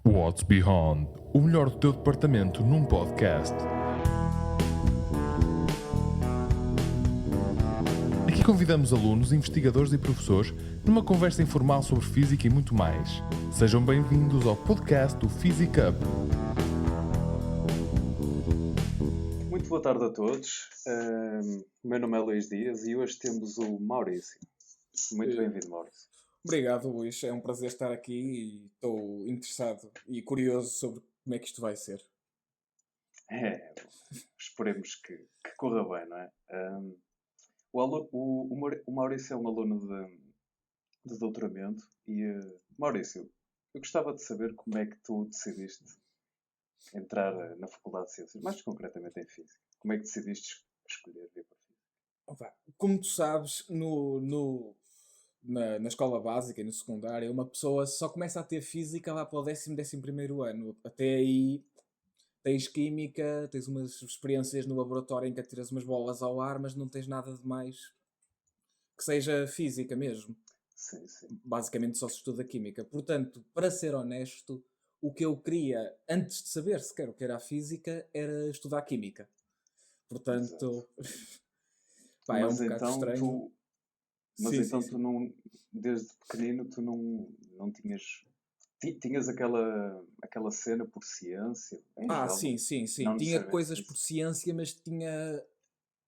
What's Beyond, o melhor do teu departamento num podcast. Aqui convidamos alunos, investigadores e professores numa conversa informal sobre física e muito mais. Sejam bem-vindos ao podcast do Physic Up. Muito boa tarde a todos. O meu nome é Luís Dias e hoje temos o Maurício. Muito bem-vindo, Maurício. Obrigado, Luís. É um prazer estar aqui e estou interessado e curioso sobre como é que isto vai ser. Esperemos que corra bem, não é? O Maurício é um aluno de doutoramento e, Maurício, eu gostava de saber como é que tu decidiste entrar na Faculdade de Ciências, mais concretamente em Física. Como é que decidiste escolher vir para Física? Opa, como tu sabes, na escola básica e no secundário, uma pessoa só começa a ter física lá para o 11º ano. Até aí tens química, tens umas experiências no laboratório em que atiras umas bolas ao ar, mas não tens nada de mais que seja física mesmo. Sim. Basicamente só se estuda química. Portanto, para ser honesto, o que eu queria, antes de saber sequer o que era a física, era estudar química. Portanto, pá, é um bocado então estranho. tu não, desde pequenino, tu não tinhas... Tinhas aquela cena por ciência? Sim. Não Tinha necessariamente coisas isso. por ciência, mas tinha...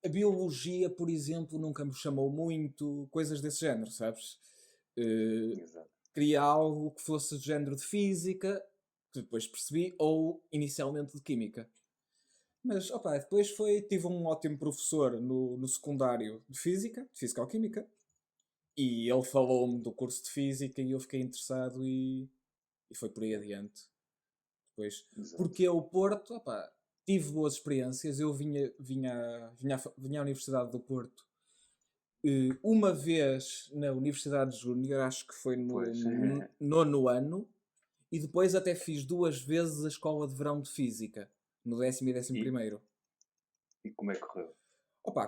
A biologia, por exemplo, nunca me chamou muito. Coisas desse género, sabes? Exato. Queria algo que fosse do género de física, que depois percebi, ou inicialmente de química. Mas, depois tive um ótimo professor no secundário de Fisicoquímica, e ele falou-me do curso de Física e eu fiquei interessado e foi por aí adiante. Depois, porque o Porto, tive boas experiências. Eu vinha à Universidade do Porto uma vez na Universidade Júnior, acho que foi no nono ano, e depois até fiz 2 vezes a escola de verão de Física, no 10º e 11º. E como é que correu?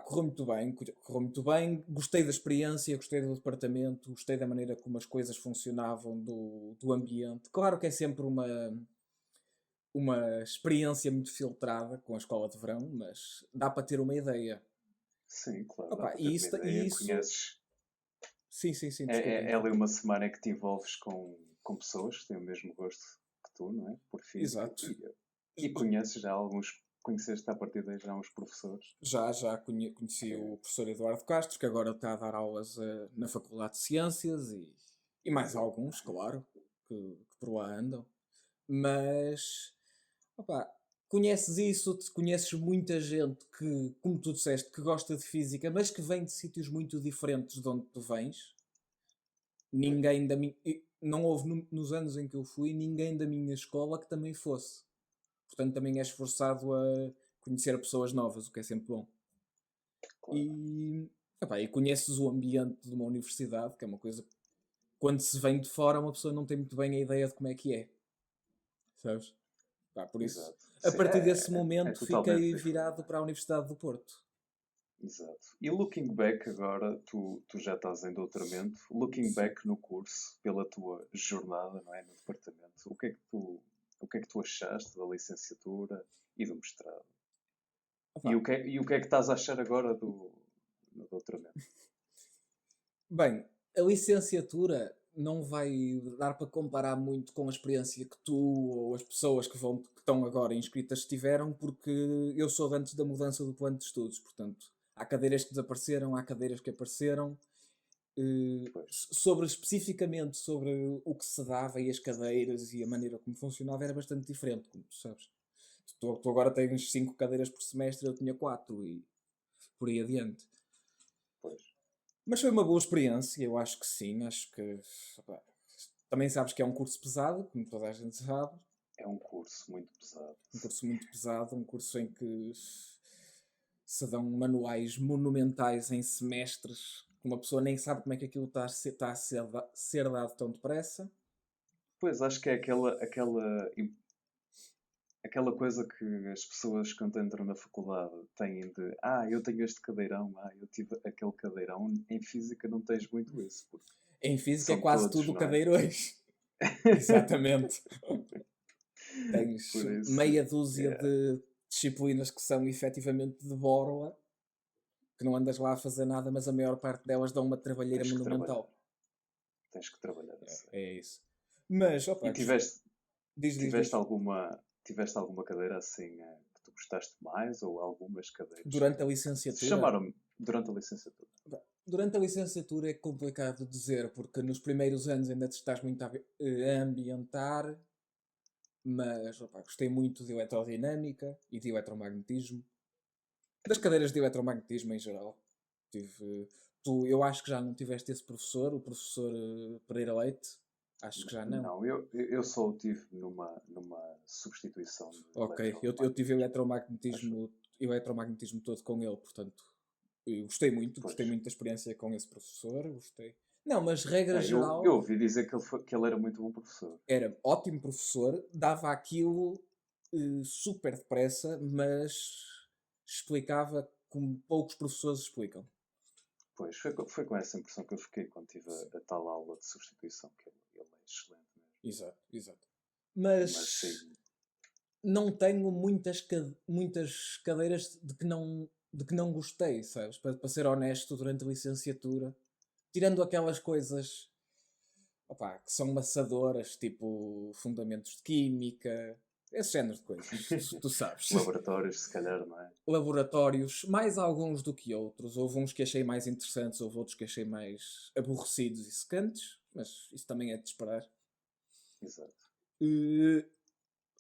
Correu muito bem, gostei da experiência, gostei do departamento, gostei da maneira como as coisas funcionavam, do ambiente. Claro que é sempre uma experiência muito filtrada com a escola de verão, mas dá para ter uma ideia. Sim, claro. Dá para ter uma ideia. Conheces... Sim. É ali uma semana em que te envolves com pessoas que têm o mesmo gosto que tu, não é? Por física. Exato. E conheces já alguns... Conheceste a partir daí já uns professores? Já conheci o professor Eduardo Castro, que agora está a dar aulas na Faculdade de Ciências, e mais alguns, claro, que por lá andam. Mas, conheces isso, conheces muita gente que, como tu disseste, que gosta de física, mas que vem de sítios muito diferentes de onde tu vens. Ninguém da minha... Não houve, nos anos em que eu fui, ninguém da minha escola que também fosse. Portanto, também és forçado a conhecer pessoas novas, o que é sempre bom. Claro. E conheces o ambiente de uma universidade, que é uma coisa... Quando se vem de fora, uma pessoa não tem muito bem a ideia de como é que é. Sabes? Por isso, exato. A partir desse momento, fiquei virado para a Universidade do Porto. Exato. E looking back agora, tu já estás em doutoramento, looking back no curso, pela tua jornada, não é, no departamento, o que é que tu achaste da licenciatura e do mestrado? E o que é que estás a achar agora do doutoramento? Bem, a licenciatura não vai dar para comparar muito com a experiência que tu ou as pessoas que estão agora inscritas tiveram, porque eu sou de antes da mudança do plano de estudos. Portanto, há cadeiras que desapareceram, há cadeiras que apareceram. Especificamente sobre o que se dava e as cadeiras e a maneira como funcionava era bastante diferente, como tu sabes. Tu agora tens 5 cadeiras por semestre, eu tinha 4 e por aí adiante. Pois. Mas foi uma boa experiência, eu acho que sim. Acho que também sabes que é um curso pesado, como toda a gente sabe. É um curso muito pesado. Um curso em que se dão manuais monumentais em semestres, que uma pessoa nem sabe como é que aquilo está a ser dado tão depressa. Pois, acho que é aquela coisa que as pessoas quando entram na faculdade têm de eu tenho este cadeirão, eu tive aquele cadeirão. Em Física não tens muito isso. Em Física é quase tudo cadeirões. Exatamente. Tens Por isso, meia dúzia yeah, de disciplinas que são efetivamente de borla, que não andas lá a fazer nada, mas a maior parte delas dão uma trabalheira tens que trabalhar. monumental. Tens que trabalhar, eu É, sei. é isso. Mas, E opa, diz, tiveste diz. alguma cadeira assim que tu gostaste mais ou algumas cadeiras Durante a que te licenciatura, chamaram durante a licenciatura? durante a licenciatura é complicado dizer, porque nos primeiros anos ainda te estás muito a ambientar, mas opa, gostei muito de eletrodinâmica e de eletromagnetismo. Das cadeiras de eletromagnetismo em geral. Eu acho que já não tiveste esse professor, o professor Pereira Leite. Acho que já não. Não, eu só o tive numa substituição de Ok, eu tive eletromagnetismo. eletromagnetismo todo com ele, portanto, eu gostei Pois. muito da experiência com esse professor, gostei. Não, mas regra Eu geral, ouvi dizer que ele era muito bom professor. era ótimo professor, dava aquilo super depressa, mas explicava como poucos professores explicam. Pois, foi com essa impressão que eu fiquei quando tive a tal aula de substituição, que ele é excelente mesmo. Exato, exato. Mas Mas sim, não tenho muitas cadeiras de que não gostei, sabes? Para ser honesto, durante a licenciatura, tirando aquelas coisas opá, que são maçadoras, tipo fundamentos de química, esse género de coisas, tu sabes. laboratórios, se calhar, não é? Laboratórios, mais alguns do que outros. Houve uns que achei mais interessantes, houve outros que achei mais aborrecidos e secantes, mas isso também é de esperar. Exato.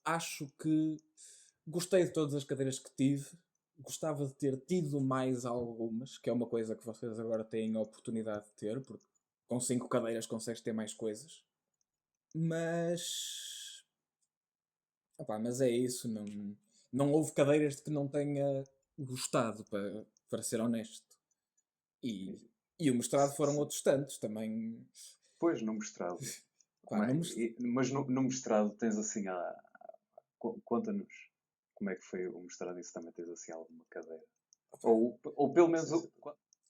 Acho que gostei de todas as cadeiras que tive. Gostava de ter tido mais algumas, que é uma coisa que vocês agora têm a oportunidade de ter, porque com 5 cadeiras consegues ter mais coisas. Mas. Opá, mas é isso, não houve cadeiras de que não tenha gostado, para ser honesto. E, e o mestrado foram outros tantos também. Pois, no mestrado. Pá, Mas no mestrado tens assim, conta-nos como é que foi o mestrado e se também tens assim alguma cadeira. Ou pelo menos.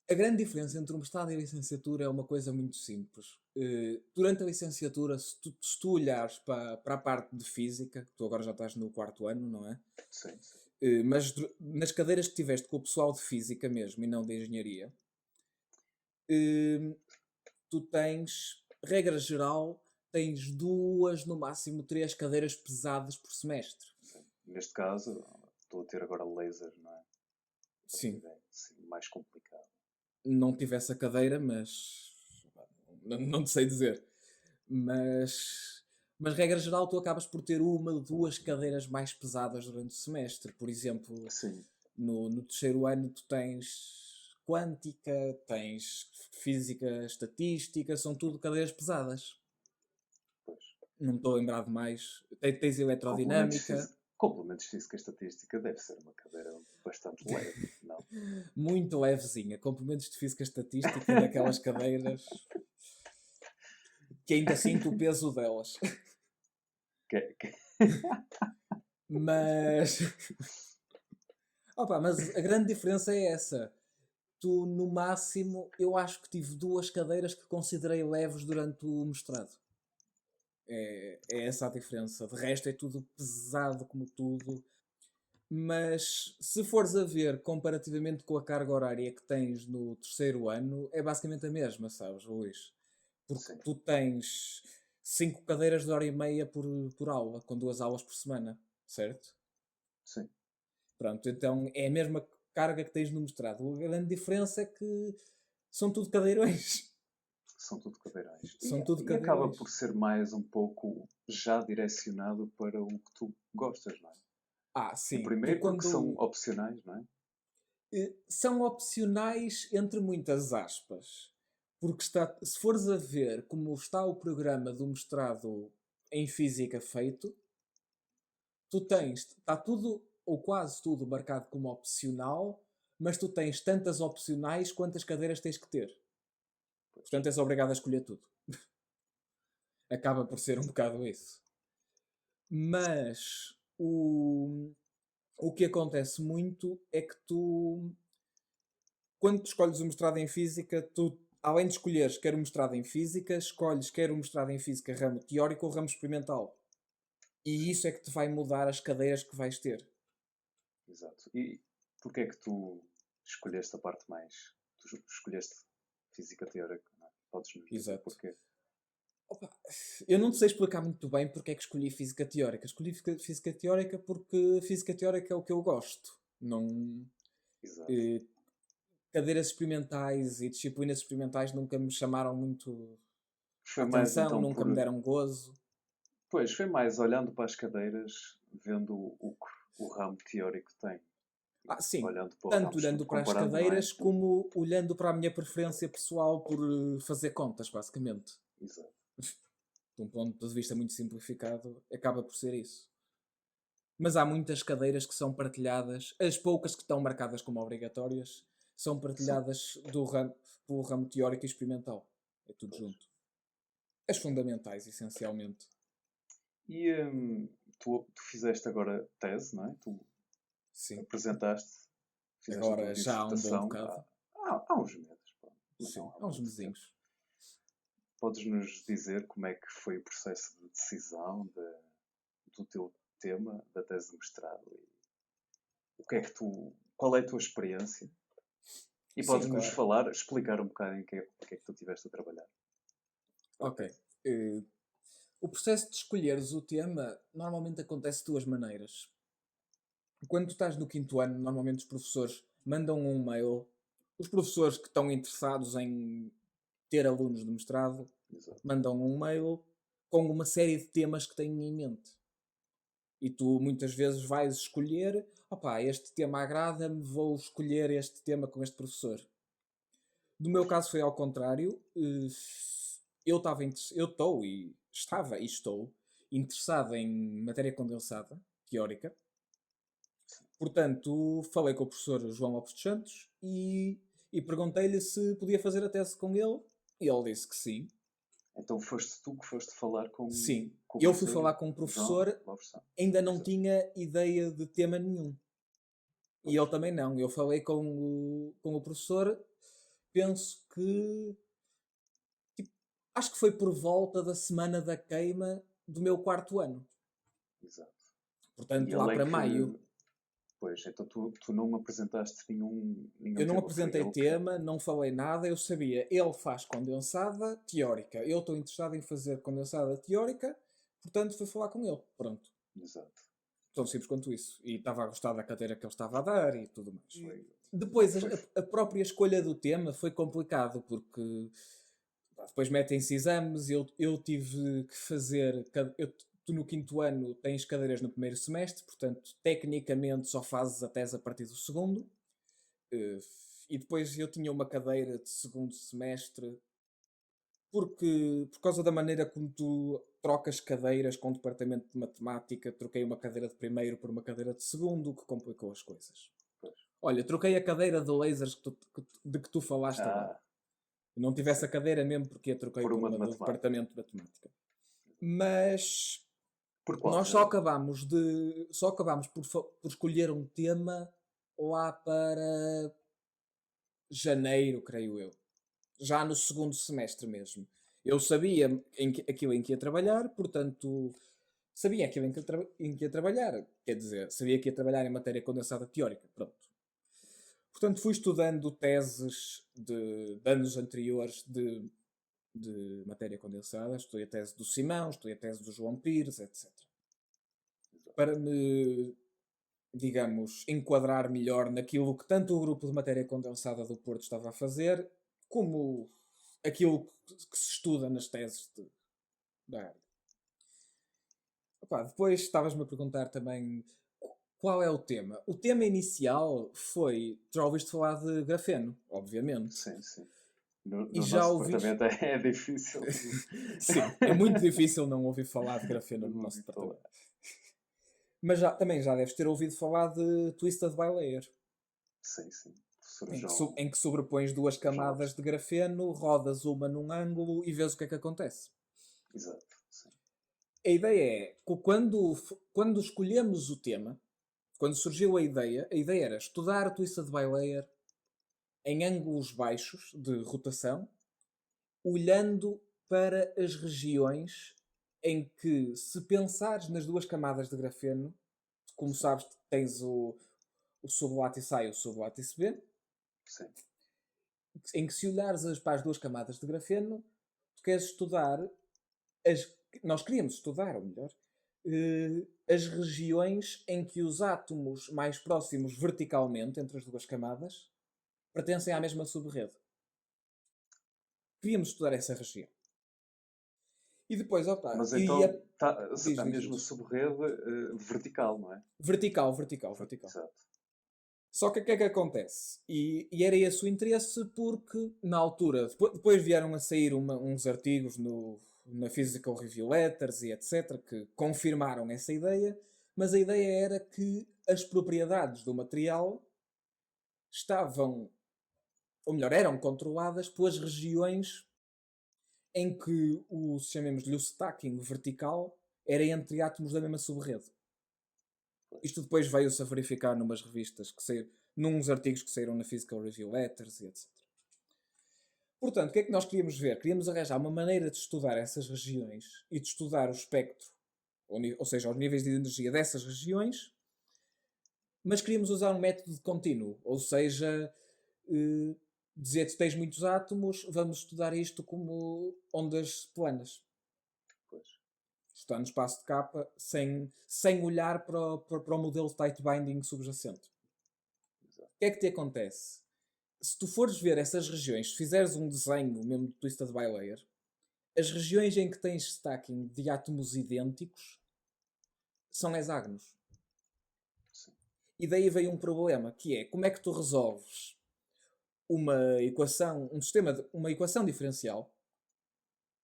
A grande diferença entre o mestrado e a licenciatura é uma coisa muito simples. Durante a licenciatura, se tu olhares para a parte de física, tu agora já estás no 4º ano, não é? Sim, sim. Mas nas cadeiras que tiveste com o pessoal de física mesmo e não de engenharia, tu tens, regra geral, tens 2, no máximo 3 cadeiras pesadas por semestre. Sim. Neste caso, estou a ter agora laser, não é? Sim. Sim, mais complicado. Não tive essa cadeira, mas não te sei dizer. Mas regra geral, tu acabas por ter 1 ou 2 cadeiras mais pesadas durante o semestre. Por exemplo, Sim. no 3º ano tu tens quântica, tens física, estatística, são tudo cadeiras pesadas. Pois. Não me estou a lembrar de mais. Tens eletrodinâmica. Complementos física e estatística deve ser uma cadeira bastante leve, não? Muito levezinha. Complementos de física e estatística daquelas cadeiras que ainda sinto o peso delas. Mas mas a grande diferença é essa. Tu, no máximo, eu acho que tive 2 cadeiras que considerei leves durante o mestrado. É essa a diferença. De resto é tudo pesado como tudo. Mas se fores a ver comparativamente com a carga horária que tens no 3º ano, é basicamente a mesma, sabes, Luís? Porque Sim. tu tens 5 cadeiras de 1h30 por aula, com 2 aulas por semana, certo? Sim. Pronto, então é a mesma carga que tens no mestrado. A grande diferença é que são tudo cadeirões. São tudo cadeirões. São tudo E acaba cadeirões. por ser mais um pouco já direcionado para o que tu gostas, não é? Sim. Primeiro porque são opcionais, não é? São opcionais entre muitas aspas. Porque se fores a ver como está o programa do mestrado em física feito, tu tens, está tudo ou quase tudo marcado como opcional, mas tu tens tantas opcionais quantas cadeiras tens que ter. Portanto, és obrigado a escolher tudo. Acaba por ser um bocado isso. Mas o que acontece muito é que tu, quando tu escolhes o mestrado em física, tu, além de escolheres quer o mestrado em física, escolhes quer o mestrado em física ramo teórico ou ramo experimental. E isso é que te vai mudar as cadeiras que vais ter. Exato. E porquê é que tu escolheste a parte mais... Tu escolheste física teórica, não é? Podes-nos dizer Exato. porquê? Opa, eu não te sei explicar muito bem porque é que escolhi física teórica. Escolhi física teórica porque física teórica é o que eu gosto. Não, Exato. cadeiras experimentais e disciplinas experimentais nunca me chamaram muito Foi a mais atenção, então nunca me deram gozo. Pois, foi mais olhando para as cadeiras, vendo o que o ramo teórico tem. Sim, Olhando para o tanto ramo olhando para as comparando, não é? cadeiras como olhando para a minha preferência pessoal por fazer contas, basicamente. Exato. De um ponto de vista muito simplificado, acaba por ser isso. Mas há muitas cadeiras que são partilhadas, as poucas que estão marcadas como obrigatórias, são partilhadas pelo ramo teórico e experimental. É tudo Pois. junto. As fundamentais, essencialmente. E tu fizeste agora tese, não é? Tu Sim. apresentaste, fizeste Agora a tua já há um bom dissertação bocado. há uns meses. Pá. Mas Sim, não há há uns muito tempo. mesinhos. Podes-nos dizer como é que foi o processo de decisão do teu tema, da tese de mestrado? E o que é que qual é a tua experiência? E Sim, podes-nos claro. explicar um bocado em que é que tu estiveste a trabalhar? Ok. O processo de escolheres o tema normalmente acontece de duas maneiras. Quando tu estás no quinto ano, normalmente os professores mandam um mail. Os professores que estão interessados em ter alunos de mestrado Exato. mandam um mail com uma série de temas que têm em mente. E tu muitas vezes vais escolher, opá, este tema agrada-me, vou escolher este tema com este professor. No meu caso foi ao contrário. Eu estou interessado em matéria condensada, teórica. Portanto, falei com o professor João Lopes dos Santos e perguntei-lhe se podia fazer a tese com ele. E ele disse que sim. Então foste tu que foste falar com Sim. o Eu fui professor falar com o João professor, Lopes Santos. ainda não Exato. tinha ideia de tema nenhum. Pois. E ele também não. Eu falei com o professor, penso que... acho que foi por volta da semana da queima do meu quarto ano. Exato. Portanto, E lá ele é para que... maio. Pois, então tu não apresentaste nenhum Eu não tema. apresentei tema, não falei nada, eu sabia, ele faz condensada teórica. Eu estou interessado em fazer condensada teórica, portanto fui falar com ele. Pronto. Exato. Tão simples quanto isso. E estava a gostar da cadeira que ele estava a dar e tudo mais. Foi. Depois, a própria escolha do tema foi complicado, porque depois metem-se exames, eu tive que fazer... Tu no quinto ano tens cadeiras no primeiro semestre, portanto, tecnicamente só fazes a tese a partir do segundo. E depois eu tinha uma cadeira de segundo semestre, porque por causa da maneira como tu trocas cadeiras com o departamento de matemática, troquei uma cadeira de primeiro por uma cadeira de segundo, o que complicou as coisas. Pois. Olha, troquei a cadeira de lasers de que tu falaste agora. Não tivesse a cadeira mesmo porque a troquei por uma do departamento de matemática. Mas nós só acabámos por escolher um tema lá para janeiro, creio eu. Já no segundo semestre mesmo. Eu sabia aquilo em que ia trabalhar, portanto, sabia aquilo em que ia trabalhar. Quer dizer, sabia que ia trabalhar em matéria condensada teórica. Pronto. Portanto, fui estudando teses de anos anteriores de matéria condensada. Estudei a tese do Simão, estudei a tese do João Pires, etc. Para me, digamos, enquadrar melhor naquilo que tanto o grupo de matéria condensada do Porto estava a fazer, como aquilo que se estuda nas teses da área. Opa, depois estavas-me a perguntar também qual é o tema. O tema inicial foi... Já ouviste falar de grafeno, obviamente. Sim, sim. No já nosso departamento é difícil. Sim, é muito difícil não ouvir falar de grafeno no nosso departamento. Mas também já deves ter ouvido falar de Twisted Bilayer. Sim, sim. Em que sobrepões duas camadas de grafeno, rodas uma num ângulo e vês o que é que acontece. Exato. Sim. A ideia é que quando escolhemos o tema, quando surgiu a ideia era estudar o Twisted Bilayer em ângulos baixos de rotação, olhando para as regiões em que, se pensares nas duas camadas de grafeno, como sabes, tens o sublátice A e o sublátice B, Sim. em que, se olhares para as duas camadas de grafeno, tu queres estudar, nós queríamos estudar, ou melhor, as regiões em que os átomos mais próximos verticalmente entre as duas camadas pertencem à mesma subrede. Queríamos estudar essa região. E depois, Mas e então diz, a diz, mesma diz. subrede vertical, não é? Vertical. Exato. Só que o que é que acontece? E era esse o interesse, porque na altura, depois vieram a sair uns artigos na Physical Review Letters e etc. que confirmaram essa ideia, mas a ideia era que as propriedades do material estavam, ou melhor, eram controladas pelas regiões em que chamemos-lhe o stacking vertical era entre átomos da mesma subrede. Isto depois veio-se a verificar numas revistas, nuns artigos que saíram na Physical Review Letters e etc. Portanto, o que é que nós queríamos ver? Queríamos arranjar uma maneira de estudar essas regiões e de estudar o espectro, ou seja, os níveis de energia dessas regiões, mas queríamos usar um método de contínuo, ou seja, dizer que tens muitos átomos, vamos estudar isto como ondas planas. Pois. Está no espaço de capa, sem olhar para o modelo de tight binding subjacente. Exato. O que é que te acontece? Se tu fores ver essas regiões, se fizeres um desenho mesmo de twisted bilayer, as regiões em que tens stacking de átomos idênticos são hexágonos. Sim. E daí veio um problema, que é como é que tu resolves uma equação diferencial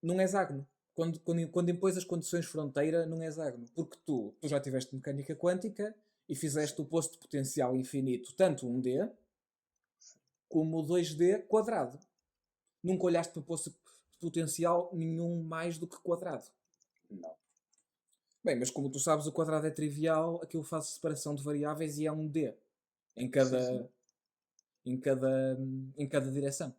num hexágono? Quando impões as condições de fronteira num hexágono. Porque tu já tiveste mecânica quântica e fizeste o posto de potencial infinito, tanto 1D como 2D quadrado. Nunca olhaste para o posto de potencial nenhum mais do que quadrado. Não. Bem, mas como tu sabes, o quadrado é trivial, aquilo faz separação de variáveis e é 1D em cada direção.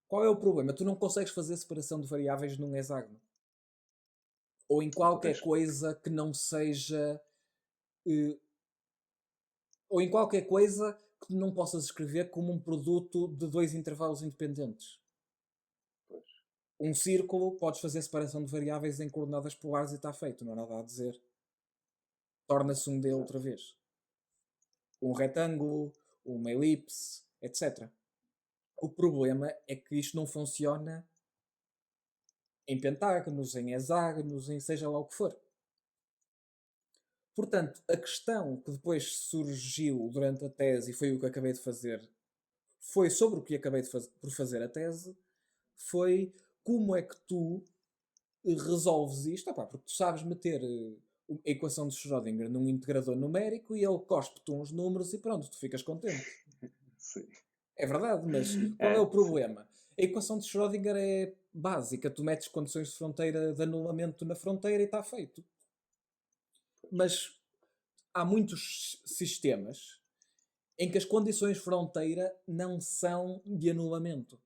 Qual é o problema? Tu não consegues fazer separação de variáveis num hexágono. Ou em qualquer coisa que não seja... ou em qualquer coisa que não possas escrever como um produto de dois intervalos independentes. Pois. Um círculo, podes fazer separação de variáveis em coordenadas polares e está feito, não há nada a dizer. Torna-se um D outra vez. Um retângulo, uma elipse, etc. O problema é que isto não funciona em pentágonos, em hexágonos, em seja lá o que for. Portanto, a questão que depois surgiu durante a tese, e foi o que acabei de fazer, foi sobre o que acabei por fazer a tese, foi como é que tu resolves isto. Porque tu sabes meter a equação de Schrödinger num integrador numérico e ele cospe-te uns números e pronto, tu ficas contente. Sim. É verdade, mas qual é o problema? Sim. A equação de Schrödinger é básica. Tu metes condições de fronteira de anulamento na fronteira e está feito. Mas há muitos sistemas em que as condições de fronteira não são de anulamento.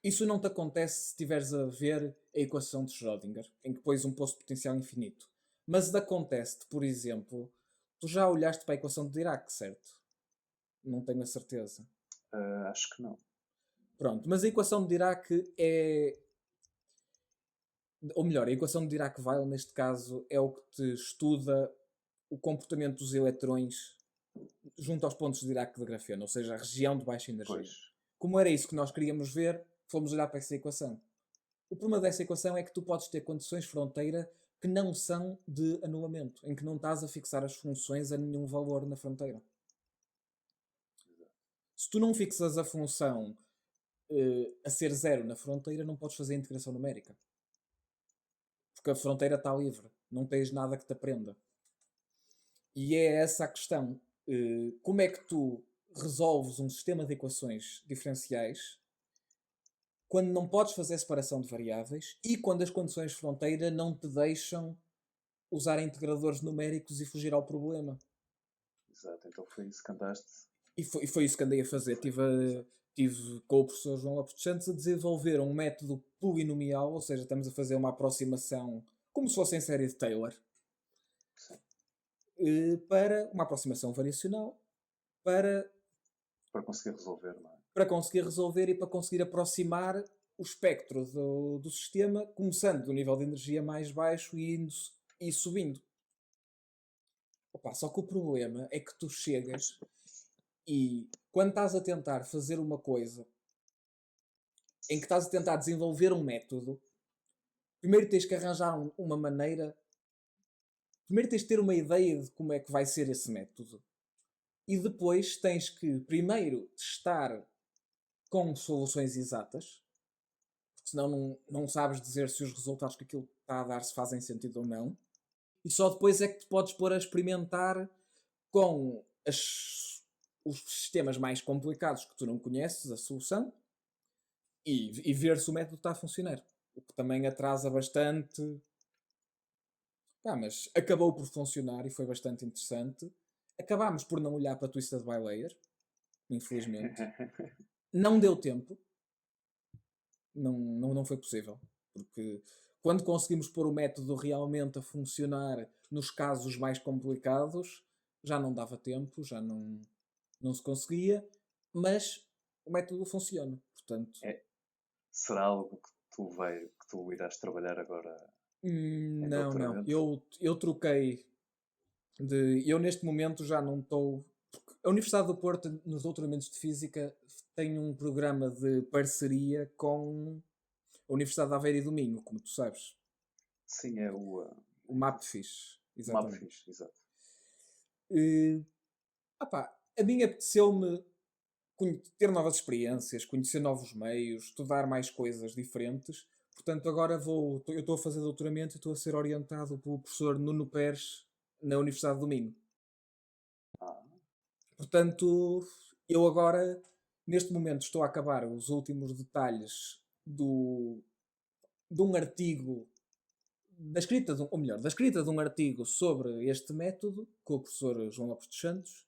Isso não te acontece se estiveres a ver a equação de Schrödinger, em que pões um posto de potencial infinito. Mas acontece-te, por exemplo, tu já olhaste para a equação de Dirac, certo? Não tenho a certeza. Acho que não. Pronto, mas a equação de Dirac é... Ou melhor, a equação de Dirac-Weil, neste caso, é o que te estuda o comportamento dos eletrões junto aos pontos de Dirac de grafeno, ou seja, a região de baixa energia. Pois. Como era isso que nós queríamos ver, fomos olhar para essa equação. O problema dessa equação é que tu podes ter condições de fronteira que não são de anulamento, em que não estás a fixar as funções a nenhum valor na fronteira. Se tu não fixas a função a ser zero na fronteira, não podes fazer a integração numérica. Porque a fronteira está livre. Não tens nada que te aprenda. E é essa a questão. Como é que tu resolves um sistema de equações diferenciais quando não podes fazer separação de variáveis e quando as condições de fronteira não te deixam usar integradores numéricos e fugir ao problema? Exato, então foi isso que andaste. E foi isso que andei a fazer. Tive tive com o professor João Lopes dos Santos a desenvolver um método polinomial, ou seja, estamos a fazer uma aproximação como se fosse em série de Taylor, para uma aproximação variacional, para Para conseguir resolver, não é? para conseguir resolver e para conseguir aproximar o espectro do sistema, começando do nível de energia mais baixo e subindo. Opa, só que o problema é que tu chegas e quando estás a tentar fazer uma coisa em que estás a tentar desenvolver um método, primeiro tens que arranjar uma maneira, primeiro tens de ter uma ideia de como é que vai ser esse método. E depois tens que primeiro testar com soluções exatas, porque senão não sabes dizer se os resultados que aquilo está a dar se fazem sentido ou não. E só depois é que te podes pôr a experimentar com os sistemas mais complicados que tu não conheces, a solução, e ver se o método está a funcionar. O que também atrasa bastante. Mas acabou por funcionar e foi bastante interessante. Acabámos por não olhar para Twisted by Layer, infelizmente. Não deu tempo. Não foi possível. Porque quando conseguimos pôr o método realmente a funcionar nos casos mais complicados, já não dava tempo, já não se conseguia, mas o método funciona. Portanto, Será algo que tu irás trabalhar agora em não. doutoramento? Eu troquei eu neste momento já não estou. A Universidade do Porto, nos doutoramentos de Física, tem um programa de parceria com a Universidade de Aveiro e do Minho, como tu sabes. Sim, é O MAPFIS, exatamente. MAPFIS, exato. A mim apeteceu-me ter novas experiências, conhecer novos meios, estudar mais coisas diferentes. Portanto, agora eu estou a fazer doutoramento e estou a ser orientado pelo professor Nuno Pérez na Universidade do Minho. Portanto, eu agora, neste momento, estou a acabar os últimos detalhes de um artigo, da escrita de um artigo sobre este método, com o professor João Lopes dos Santos,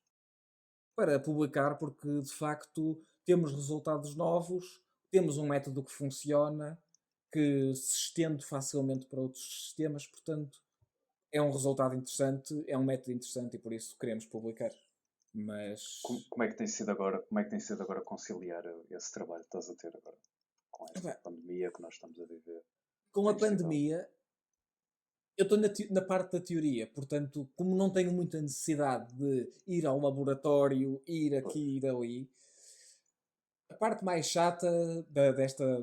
para publicar, porque de facto temos resultados novos, temos um método que funciona, que se estende facilmente para outros sistemas, portanto é um resultado interessante, é um método interessante e por isso queremos publicar. Mas como é que tem sido agora conciliar esse trabalho que estás a ter agora com esta pandemia que nós estamos a viver? Com a pandemia eu estou na parte da teoria, portanto, como não tenho muita necessidade de ir ao laboratório, ir aqui, ir ali, a parte mais chata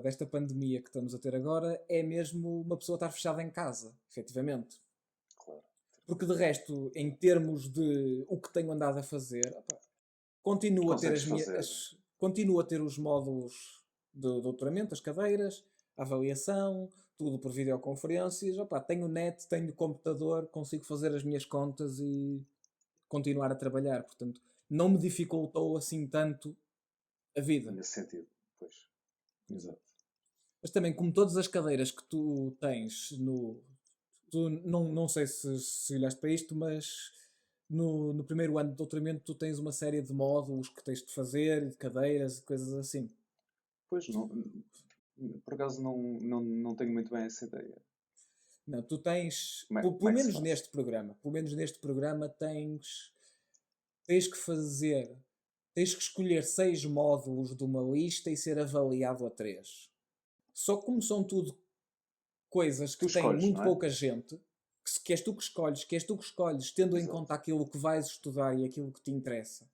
desta pandemia que estamos a ter agora é mesmo uma pessoa estar fechada em casa, efetivamente. Claro. Porque de resto, em termos de o que tenho andado a fazer, continuo a ter os módulos de doutoramento, as cadeiras, a avaliação, tudo por videoconferências. Tenho net, tenho computador, consigo fazer as minhas contas e continuar a trabalhar. Portanto, não me dificultou assim tanto a vida. Nesse sentido, pois. Exato. Mas também, como todas as cadeiras que tu tens não sei se olhaste para isto, mas no primeiro ano de doutoramento tu tens uma série de módulos que tens de fazer, de cadeiras e coisas assim. Pois, por acaso não tenho muito bem essa ideia. Não, tu tens, pelo menos neste programa tens que escolher 6 módulos de uma lista e ser avaliado a 3. Só que como são tudo coisas que têm muito pouca gente, que és tu que escolhes, tendo em conta aquilo que vais estudar e aquilo que te interessa.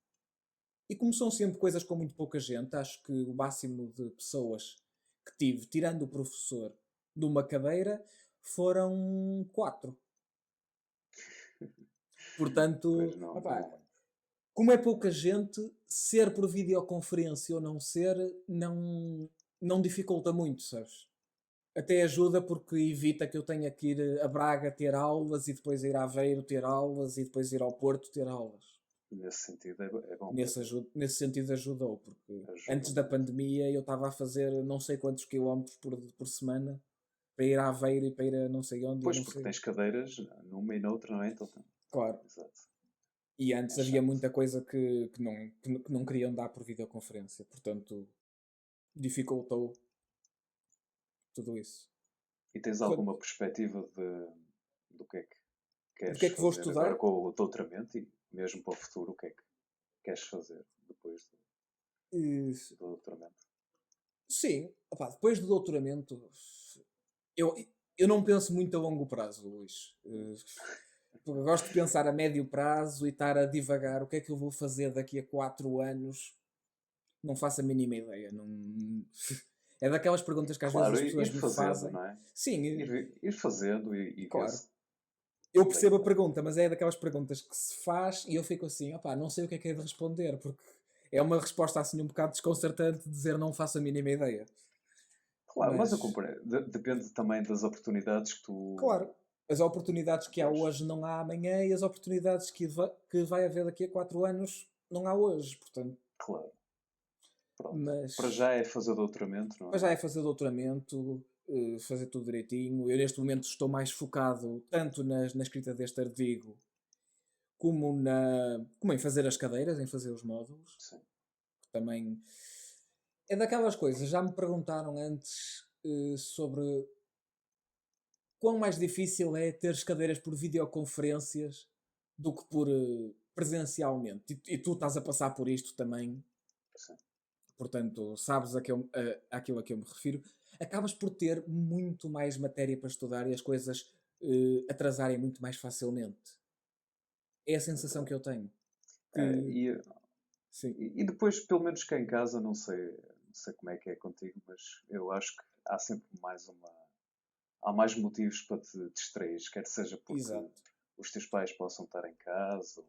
E como são sempre coisas com muito pouca gente, acho que o máximo de pessoas que tive, tirando o professor, de uma cadeira, foram 4. Portanto, como é pouca gente, ser por videoconferência ou não ser, não dificulta muito, sabes? Até ajuda porque evita que eu tenha que ir a Braga ter aulas e depois ir a Aveiro ter aulas e depois ir ao Porto ter aulas. Nesse sentido é bom. Nesse sentido ajudou, porque antes da pandemia eu estava a fazer não sei quantos quilómetros por semana para ir a Aveiro e para ir a não sei onde. Pois, porque tens cadeiras numa e noutra, não é? Então, claro. Exato. E antes havia muita coisa que não queriam dar por videoconferência, portanto dificultou tudo isso. E tens Quando- alguma perspectiva do que é que queres que é que vou fazer estudar? agora com o doutoramento e mesmo para o futuro, o que é que queres fazer depois Eh, do doutoramento? sim, opá, depois do doutoramento, eu, eu não penso muito a longo prazo, Luís. Eu gosto de pensar a médio prazo e estar a divagar o que é que eu vou fazer daqui a 4 anos. Não faço a mínima ideia. Não... É daquelas perguntas que às vezes Claro, as pessoas ir me fazendo, fazem. não é? Sim, Ir fazendo e claro. ver-se. Eu percebo a pergunta, mas é daquelas perguntas que se faz e eu fico assim, opá, não sei o que é de responder, porque é uma resposta assim um bocado desconcertante dizer não faço a mínima ideia. Claro, mas eu Mas, compreendo. Depende também das oportunidades que tu claro, as oportunidades que há vês. hoje não há amanhã e as oportunidades que vai haver daqui a 4 anos não há hoje, portanto. Claro. Pronto. Mas Para já é fazer doutoramento, não Mas é? já é fazer doutoramento, fazer tudo direitinho. Eu neste momento estou mais focado tanto na escrita deste artigo como em fazer as cadeiras, em fazer os módulos. Sim. Também é daquelas coisas, já me perguntaram antes sobre quão mais difícil é ter as cadeiras por videoconferências do que por presencialmente. E tu estás a passar por isto também, Sim. portanto, sabes àquilo a que eu me refiro. Acabas por ter muito mais matéria para estudar e as coisas atrasarem muito mais facilmente. É a sensação que eu tenho. Que, sim, E depois, pelo menos cá em casa, não sei como é que é contigo, mas eu acho que há sempre há mais motivos para te distrair, quer seja porque exato. os teus pais possam estar em casa, ou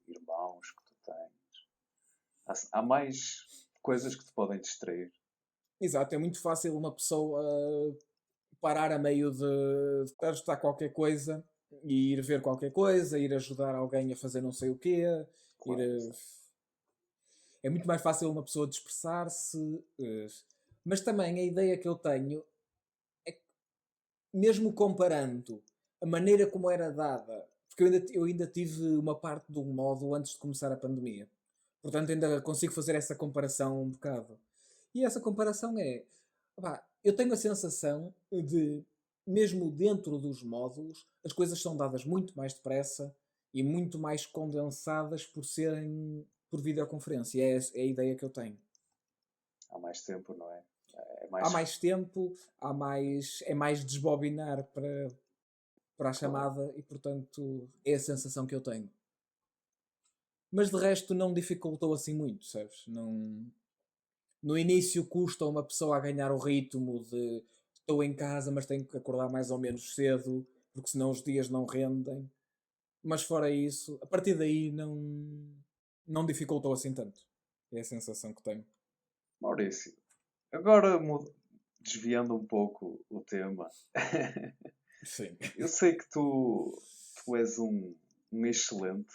irmãos que tu tens. Há mais coisas que te podem distrair. Exato, é muito fácil uma pessoa parar a meio de estar a estudar qualquer coisa e ir ver qualquer coisa, ir ajudar alguém a fazer não sei o quê, ir Claro, a... É muito mais fácil uma pessoa dispersar-se, mas também a ideia que eu tenho é que, mesmo comparando a maneira como era dada, porque eu ainda tive uma parte do módulo antes de começar a pandemia, portanto ainda consigo fazer essa comparação um bocado. E essa comparação é, opá, eu tenho a sensação de, mesmo dentro dos módulos, as coisas são dadas muito mais depressa e muito mais condensadas por serem por videoconferência. É a ideia que eu tenho. há mais tempo, não é? É Há mais. mais tempo, é mais desbobinar para a chamada e, portanto, é a sensação que eu tenho. Mas de resto não dificultou assim muito, sabes? Não... No início custa uma pessoa a ganhar o ritmo de estou em casa, mas tenho que acordar mais ou menos cedo, porque senão os dias não rendem. Mas fora isso, a partir daí não dificultou assim tanto. É a sensação que tenho. Maurício, agora desviando um pouco o tema, Sim. eu sei que tu és um excelente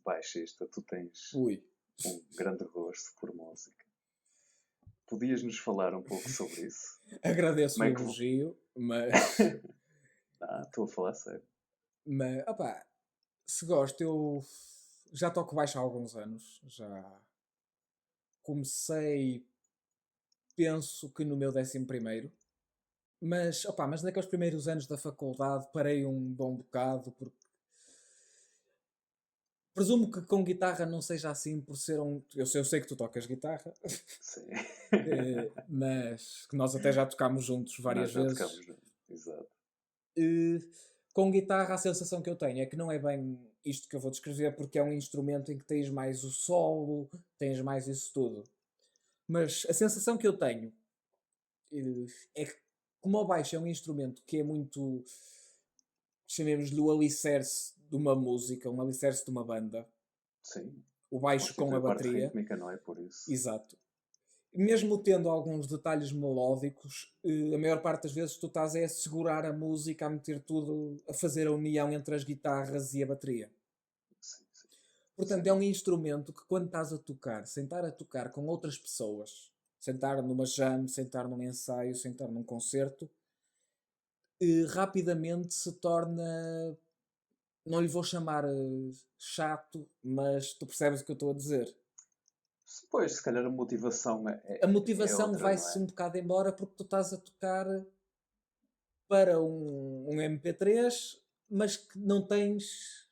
baixista, tu tens Ui. um grande gosto por música. Podias nos falar um pouco sobre isso? Agradeço Como o é que. elogio, mas. Estou a falar sério. Mas, opá, se gosto, eu já toco baixo há alguns anos. Já comecei, penso que no meu 11º. Mas, opá, mas naqueles primeiros anos da faculdade parei um bom bocado, porque presumo que com guitarra não seja assim por ser um... Eu sei que tu tocas guitarra, Sim. mas que nós até já tocámos juntos Nós várias já vezes. tocamos juntos. Exato. Com guitarra a sensação que eu tenho é que não é bem isto que eu vou descrever, porque é um instrumento em que tens mais o solo, tens mais isso tudo. Mas a sensação que eu tenho é que, como o baixo é um instrumento que é muito, chamemos-lhe o alicerce de uma música, um alicerce de uma banda, Sim. o baixo com Constitui a a parte bateria, rítmica, não é? Por isso. exato. Mesmo tendo alguns detalhes melódicos, a maior parte das vezes tu estás a segurar a música, a meter tudo, a fazer a união entre as guitarras e a bateria. Sim, sim. Portanto, é um instrumento que quando estás a tocar, sentar a tocar com outras pessoas, sentar numa jam, sentar num ensaio, sentar num concerto, rapidamente se torna, não lhe vou chamar chato, mas tu percebes o que eu estou a dizer. Pois, se calhar a motivação A é motivação outra, não vai-se é? um bocado embora porque tu estás a tocar para um MP3, mas que não tens.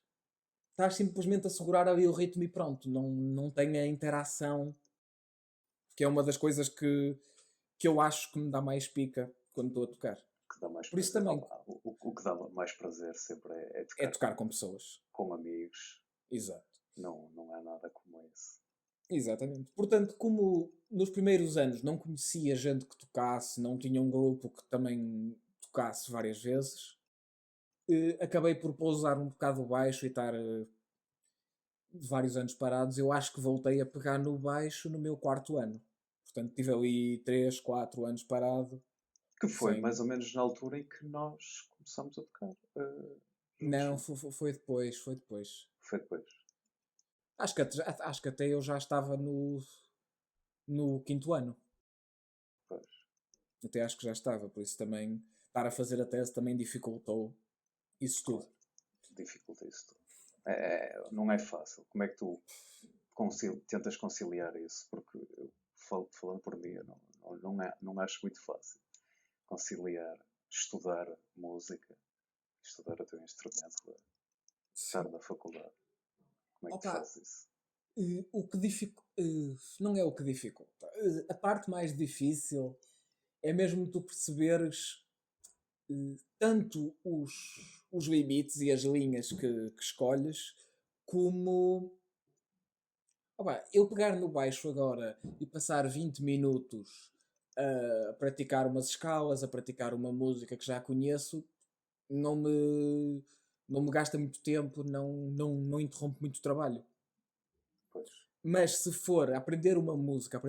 Estás simplesmente a segurar ali o ritmo e pronto. Não tem a interação, que é uma das coisas que eu acho que me dá mais pica quando estou a tocar. Que dá mais Por isso prazer. também Opa, o que dá mais prazer sempre é é tocar tocar com pessoas. com amigos. Exato. Não há nada como esse. Exatamente. Portanto, como nos primeiros anos não conhecia gente que tocasse, não tinha um grupo que também tocasse várias vezes, acabei por pousar um bocado o baixo e estar vários anos parados. Eu acho que voltei a pegar no baixo no meu quarto ano. Portanto, tive ali 3 4 anos parado, Que foi mais sem... ou menos na altura em que nós começamos a tocar juntos. Não, foi depois, foi depois. Foi depois. Acho que até eu já estava no quinto ano. Pois. Até acho que já estava, por isso também estar a fazer a tese também dificultou isso tudo. Claro. Dificulta isso tudo. Não é fácil. Como é que tu tentas conciliar isso? Porque eu falando por mim, eu não acho muito fácil conciliar estudar música, estudar o teu instrumento, estar na faculdade. Como é que tu Opa, fazes isso? o que não é o que dificulta. A parte mais difícil é mesmo tu perceberes tanto os limites e as linhas que escolhes, como opa, eu pegar no baixo agora e passar 20 minutos a praticar umas escalas, a praticar uma música que já conheço, não me, não me gasta muito tempo, não interrompe muito o trabalho. Pois. Mas se for aprender uma música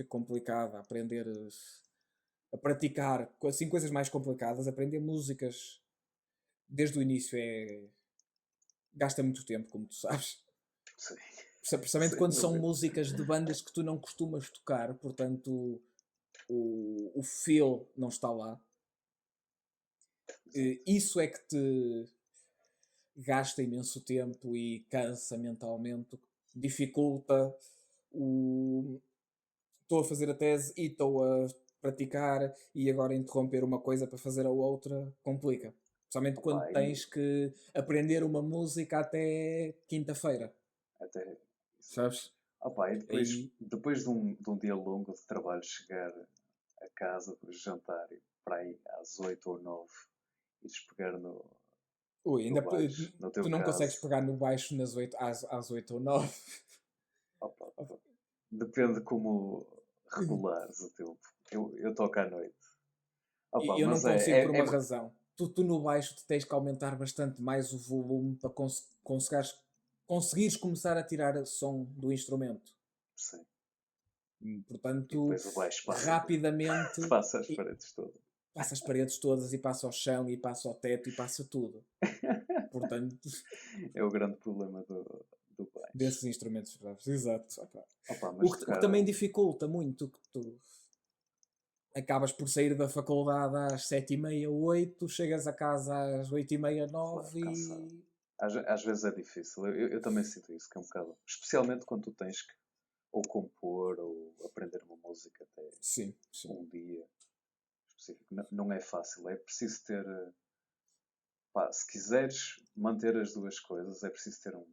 complicada, a praticar assim, coisas mais complicadas, aprender músicas desde o início gasta muito tempo, como tu sabes. Sim. Principalmente Sem quando são dúvida. músicas de bandas que tu não costumas tocar, portanto o feel não está lá. Isso é que te gasta imenso tempo e cansa mentalmente, dificulta o. Estou a fazer a tese e estou a praticar e agora interromper uma coisa para fazer a outra complica. Principalmente quando Opa, tens que aprender uma música até quinta-feira, até isso. sabes? Opa, e depois, Aí, depois de um dia longo de trabalho, chegar a casa, depois de jantar, e para aí às 8 ou 9, e despegar ui, no baixo, no teu tu não consegues caso. pegar no baixo às 8 ou 9. Opa, depende como regulares o tempo. Eu toco à noite. Opa, E eu não mas consigo por uma razão. Tu no baixo tu tens que aumentar bastante mais o volume para conseguires começar a tirar som do instrumento. sim. E Portanto, depois o baixo passa, rapidamente passa as paredes todas. passa as paredes todas e passa ao chão e passa ao teto e passa tudo. Portanto, É o grande problema do baixo. desses instrumentos graves. Exato. Opa, mas O que tocar, também dificulta muito que tu acabas por sair da faculdade às 7h30, 8, chegas a casa às 8h30, claro, 9 cansado. e. Às vezes é difícil. Eu também sinto isso, que é um bocado. Especialmente quando tu tens que ou compor ou aprender uma música até Sim, sim. um dia específico. Não é fácil. É preciso ter. Pá, se quiseres manter as duas coisas, é preciso ter um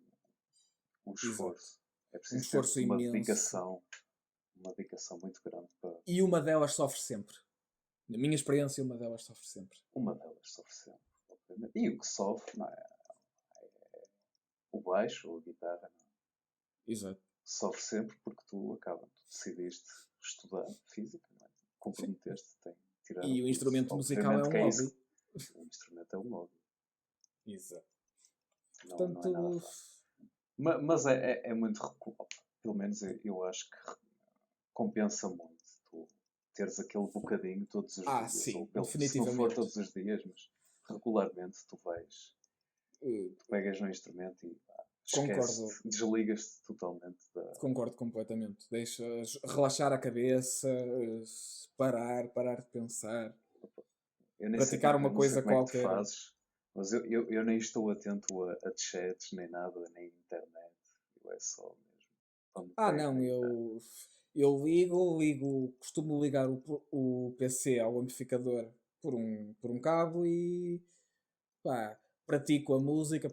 Exato. esforço. É Um preciso ter esforço uma imenso. dedicação muito grande para. E uma delas sofre sempre. Na minha experiência, uma delas sofre sempre. Uma delas sofre sempre, obviamente. E o que sofre, não é? O baixo ou a guitarra, não é? Exato. Sofre sempre porque tu decidiste estudar física, não é? Sim. Comprometeste, tem que tirar E o curso. instrumento musical é Obviamente um que é hobby. isso. O instrumento é um hobby. Exato. Não é nada Portanto, fácil. Mas é muito. Pelo menos eu acho que compensa muito tu teres aquele bocadinho todos os dias. sim, Ou se não for definitivamente. todos os dias, mas regularmente tu vais. Eh, Tu pegas no instrumento e Concordo. desligas-te totalmente da. Concordo completamente. Deixas relaxar a cabeça, parar de pensar. Eu nem Praticar uma não sei coisa como é que tu qualquer. fazes, mas eu nem estou atento a chats, nem nada, nem internet. Eu é só mesmo. Onde Não, pega e tá. eu costumo ligar o PC ao amplificador por um cabo e pá, pratico a música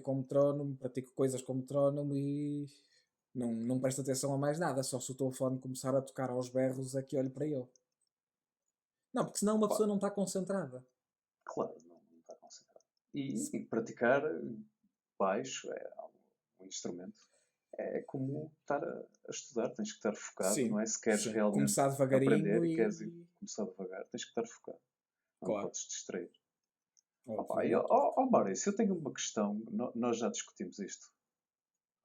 como metrónomo, pratico coisas como metrónomo e não presto atenção a mais nada, só se o telefone começar a tocar aos berros é que olho para ele. Não, porque senão uma Pá, pessoa não está concentrada. claro, não está concentrado. E praticar baixo um instrumento. É como estar a estudar, tens que estar focado, não Sim, é? Se queres sim. realmente Começar devagarinho aprender e queres e. começar devagar, tens que estar focado. Não Claro, podes distrair. Opa, obviamente. Maurício, eu tenho uma questão. Nós já discutimos isto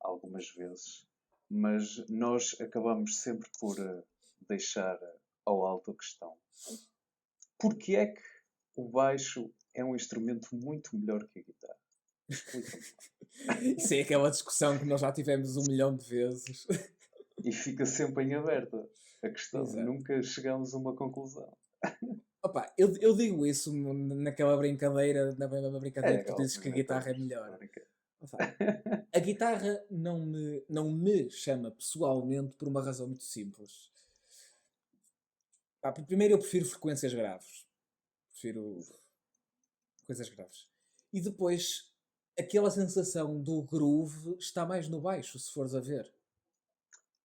algumas vezes, mas nós acabamos sempre por deixar ao alto a questão. Porquê é que o baixo é um instrumento muito melhor que a guitarra? Explica-me lá. Isso é aquela discussão que nós já tivemos 1 milhão de vezes. E fica sempre em aberta a questão. Exato. Nunca chegamos a uma conclusão. Opa, eu digo isso naquela brincadeira, na mesma brincadeira que tu dizes que a Obviamente, guitarra é estou a melhor. brincar. Opa, a guitarra não me chama pessoalmente por uma razão muito simples. Primeiro eu prefiro frequências graves. Prefiro coisas graves. E depois, aquela sensação do groove está mais no baixo, se fores a ver.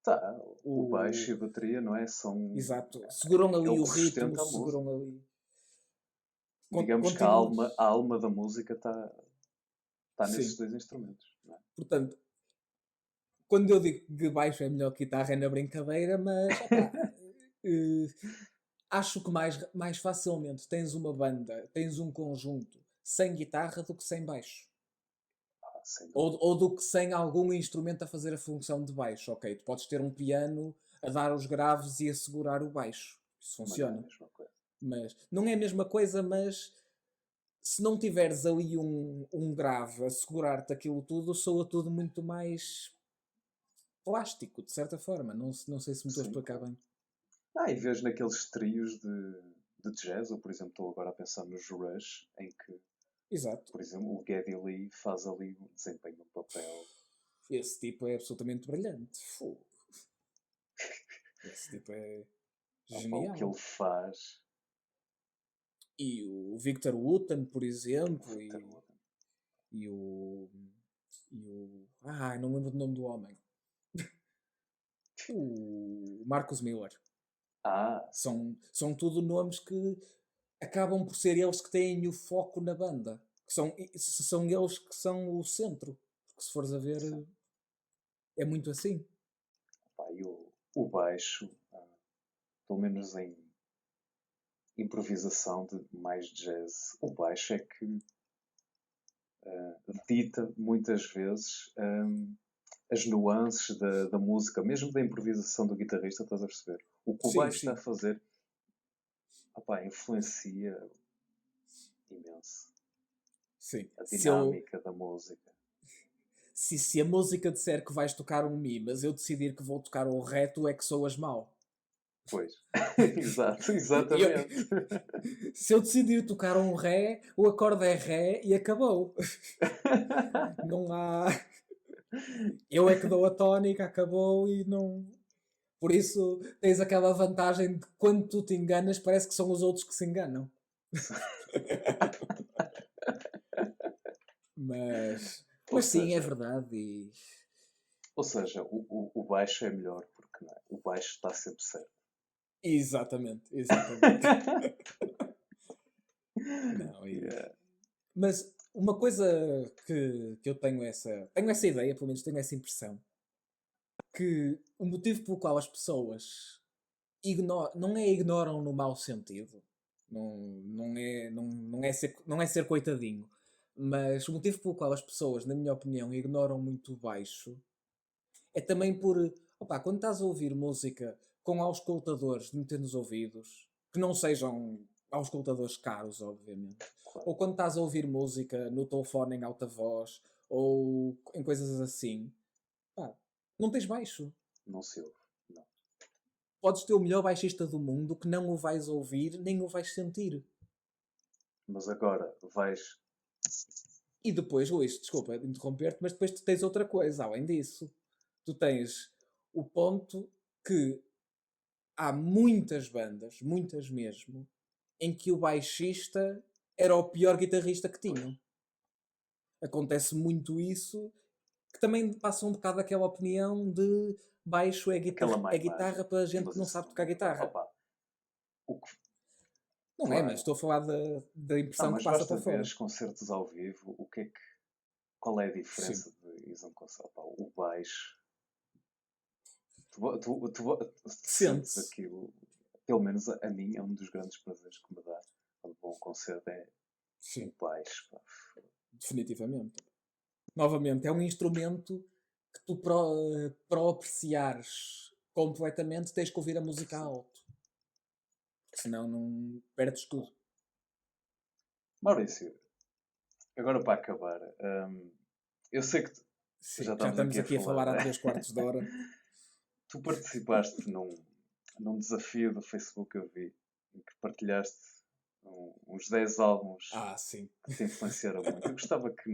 Tá, o baixo e O... a bateria, não é? São. Exato. Seguram É ali o o que ritmo, sustenta a seguram música. ali. Digamos que Continuas. a alma da música está nesses Sim. dois instrumentos. Não é? Portanto, quando eu digo que baixo é melhor que guitarra é na brincadeira, mas eh, acho que mais facilmente tens uma banda, tens um conjunto sem guitarra do que sem baixo. Sem dúvida. Ou do que sem algum instrumento a fazer a função de baixo. Ok, tu podes ter um piano a dar os graves e a segurar o baixo. Isso Mas não é a funciona. mesma coisa. Mas não é a mesma coisa, mas se não tiveres ali um grave a segurar-te aquilo tudo, soa tudo muito mais plástico, de certa forma. Não sei se me estou a Sim, explicar claro. bem. E vês naqueles trios de jazz, ou por exemplo, estou agora a pensar nos Rush, em que, Exato. por exemplo, o Geddy Lee faz ali, desempenha um papel. Esse tipo é absolutamente brilhante. Fogo. Esse tipo é O que genial. ele faz. E o Victor Wooten, por exemplo, Victor e, Wooten. e o. Não lembro do nome do homem. O Marcus Miller. Sim. São tudo nomes que acabam por ser eles que têm o foco na banda. São eles que são o centro. Porque se fores a ver, Sim. é muito assim. E o baixo, pelo menos em improvisação de mais jazz, o baixo é que dita muitas vezes as nuances da música, mesmo da improvisação do guitarrista, estás a perceber? O que o Sim, baixo está a sim. fazer influencia imenso Sim. a dinâmica da música. Se a música disser que vais tocar um Mi, mas eu decidir que vou tocar o Ré, tu é que soas mal. Pois, exatamente. Se eu decidir tocar um Ré, o acorde é Ré e acabou. Não há. Eu é que dou a tónica, acabou e não. Por isso tens aquela vantagem de que quando tu te enganas, parece que são os outros que se enganam. Mas sim, é verdade. Ou seja, o baixo é melhor porque não é? O baixo está sempre certo. Exatamente. Não, Mas uma coisa que eu tenho essa ideia, pelo menos tenho essa impressão, que o motivo pelo qual as pessoas não é ignoram no mau sentido, não é ser coitadinho, mas o motivo pelo qual as pessoas, na minha opinião, ignoram muito baixo é também quando estás a ouvir música com auscultadores de meter nos ouvidos, que não sejam auscultadores caros, obviamente, Claro. ou quando estás a ouvir música no telefone em alta voz, ou em coisas assim, não tens baixo. Não se ouve. Não. Podes ter o melhor baixista do mundo que não o vais ouvir nem o vais sentir. Mas agora vais. E depois, Luís, desculpa interromper-te, mas depois tu tens outra coisa, além disso. Tu tens o ponto que há muitas bandas, muitas mesmo, em que o baixista era o pior guitarrista que tinham. Acontece muito isso, que também passa um bocado aquela opinião de baixo é Aquela má guitarra imagem para de gente que não sabe tocar guitarra. Opa, o que, Não é, claro. mas estou a falar da Não, impressão mas que passa basta para fora. ver os concertos ao vivo, qual é a diferença de ires a um concerto? Opa, o baixo, tu sentes Sente-se. aquilo, pelo menos a mim é um dos grandes prazeres que me dá quando vou a um concerto, é Sim, o baixo. Pá. definitivamente. Novamente, é um instrumento que tu, para o apreciares completamente, tens que ouvir a música alto. Senão não perdes tudo. Maurício, agora para acabar, eu sei que Sim, já já estamos aqui a falar há né? 3/4 de hora. Tu participaste num desafio do Facebook que eu vi, em que partilhaste uns 10 álbuns Sim. que te influenciaram muito. Eu gostava que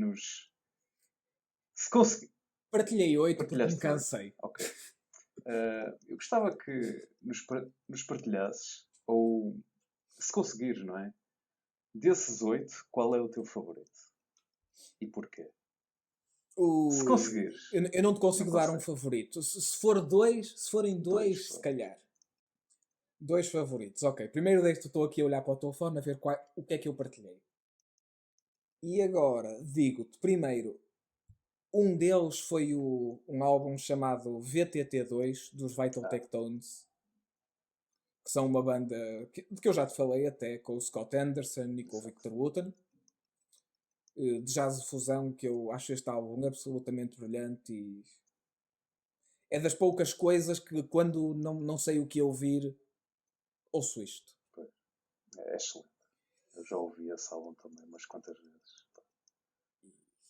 se conseguir. Partilhei 8 porque me Partilhaste oito. cansei. Ok. Eu gostava que nos partilhasses, ou se conseguires, não é? Desses 8, qual é o teu favorito? E porquê? Se conseguires. Eu não te consigo Não dar um consegue. favorito. Se forem dois, se Pronto. calhar. 2 favoritos. Ok. Primeiro desde que estou aqui a olhar para o telefone a ver o que é que eu partilhei. E agora digo-te, primeiro, um deles foi um álbum chamado VTT2 dos Vital Tectones, que são uma banda de que eu já te falei até, com o Scott Anderson e com o Victor Wooten, de jazz fusão, que eu acho este álbum absolutamente brilhante e é das poucas coisas que quando não sei o que ouvir, ouço isto. É excelente. Eu já ouvi esse álbum também umas quantas vezes.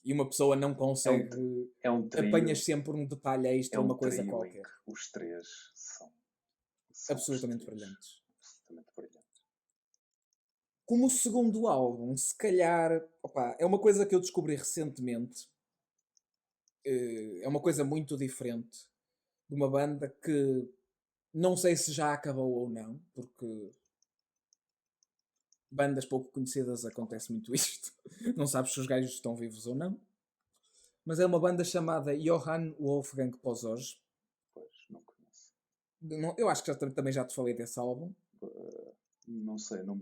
E uma pessoa não consegue. É um trio. Apanhas sempre um detalhe extra, uma coisa trio qualquer. em que os três são Absolutamente três brilhantes. absolutamente brilhantes. Como segundo álbum, se calhar, opa, é uma coisa que eu descobri recentemente. É uma coisa muito diferente de uma banda que não sei se já acabou ou não, porque bandas pouco conhecidas acontece muito isto. Não sabes se os gajos estão vivos ou não. Mas é uma banda chamada Johann Wolfgang Posoj. Pois, não conheço. Eu acho que também já te falei desse álbum. Não sei, não.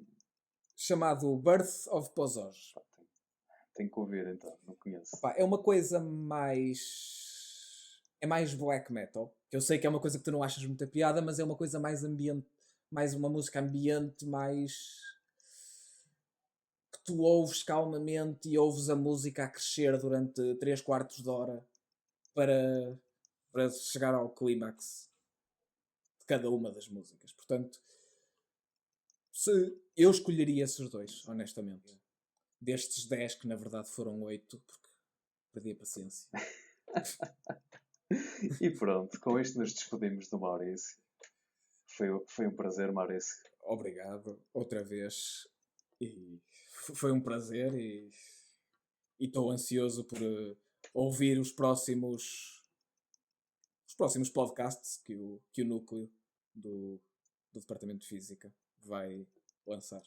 Chamado Birth of Posoj. Tenho que ouvir então, não conheço. Opa, é uma coisa mais. É mais black metal. Eu sei que é uma coisa que tu não achas muita piada, mas é uma coisa mais ambiente. Mais uma música ambiente, mais. Que tu ouves calmamente e ouves a música a crescer durante 3/4 de hora para chegar ao clímax de cada uma das músicas. Portanto, eu escolheria esses dois, honestamente. Destes 10, que na verdade foram 8, porque perdi a paciência. E pronto, com isto nos despedimos do Maurício. Foi um prazer, Maurício. Obrigado, outra vez. E foi um prazer e estou ansioso por ouvir os próximos podcasts que o núcleo do Departamento de Física vai lançar.